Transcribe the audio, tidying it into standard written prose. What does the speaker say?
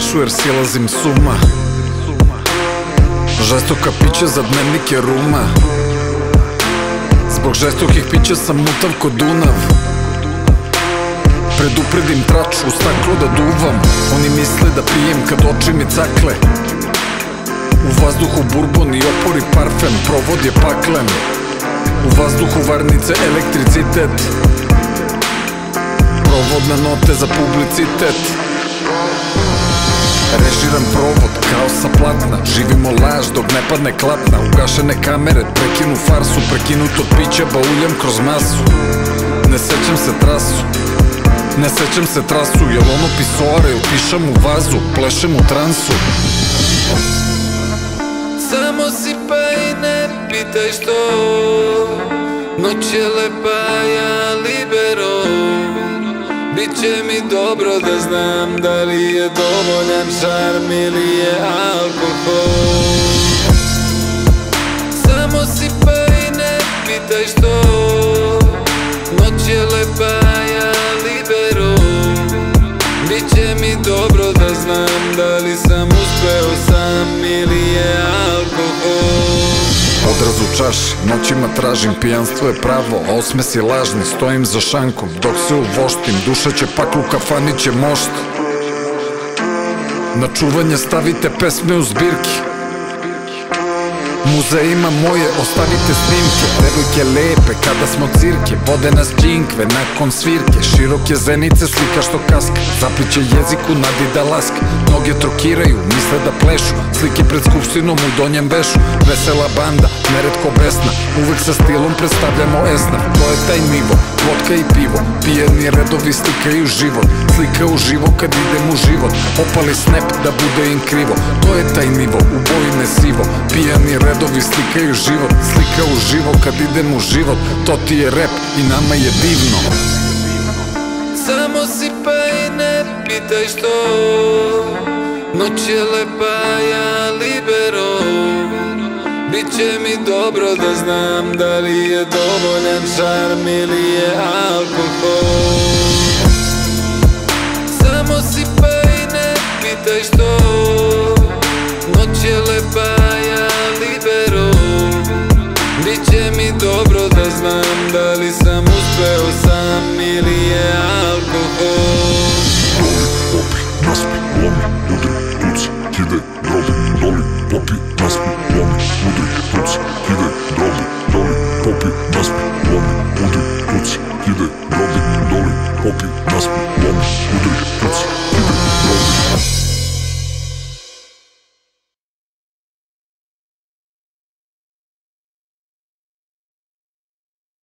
čašu jer silazim s uma. Žestoka pića za dnevnike ruma. Zbog žestokih pića sam mutav ko Dunav. Predupredim traču u staklo da duvam. Oni misle da pijem kad oči mi cakle. U vazduhu burbon i opori parfem. Provod je paklen. U vazduhu varnice elektricitet. Provodna note za publicitet. Režiram provod kao sa platna. Živimo laž dok ne padne klatna. Ugašene kamere, prekinu farsu. Prekinut od pića bauljam kroz masu. Ne sećam se trasu. Ne sećam se trasu. Jel ono pisoare ili pišem u vazu. Plešem u transu. Samo si pa i ne pitaj što. Noć je lepa, ja libero. Biće mi dobro da znam da li je dovoljan šarm ili je alkohol. Samo si pa i ne pitaj što. Noć je lepa, ja libero. Biće mi dobro da znam da li sam uspeo sam ili je alkohol. Odraz u čaši, noćima tražim, pijanstvo je pravo, a osmesi lažni, stojim za šankom, dok se uvoštim, duša će paklu, kafani će mošt. Na čuvanje stavite pesme u zbirki. Muzejima moje ostavite snimke. Devojke lepe kada smo cirke. Vode nas džinkve nakon svirke. Široke zenice slika što kaska. Zapliće jeziku nadida laska. Noge trokiraju, misle da plešu. Slike pred skupštinom u donjem vešu. Vesela banda, neretko besna. Uvek sa stilom predstavljamo esna. To je taj nivo, vodka i pivo. Pijeni redovi slikaju život. Slika u živo kad idem u život. Opali snap da bude im krivo. To je taj nivo, u boji ne sivo. Pijani redovi slikaju život. Slika u živo kad idem u život. To ti je rap i nama je divno. Samo si pa i ne pitaj što. Noć je lepa, ja libero. Biće mi dobro da znam da li je dovoljan šarm ili je alkohol. Samo si pa i ne pitaj što. Noć je lepa, ja libero. Biće mi dobro da znam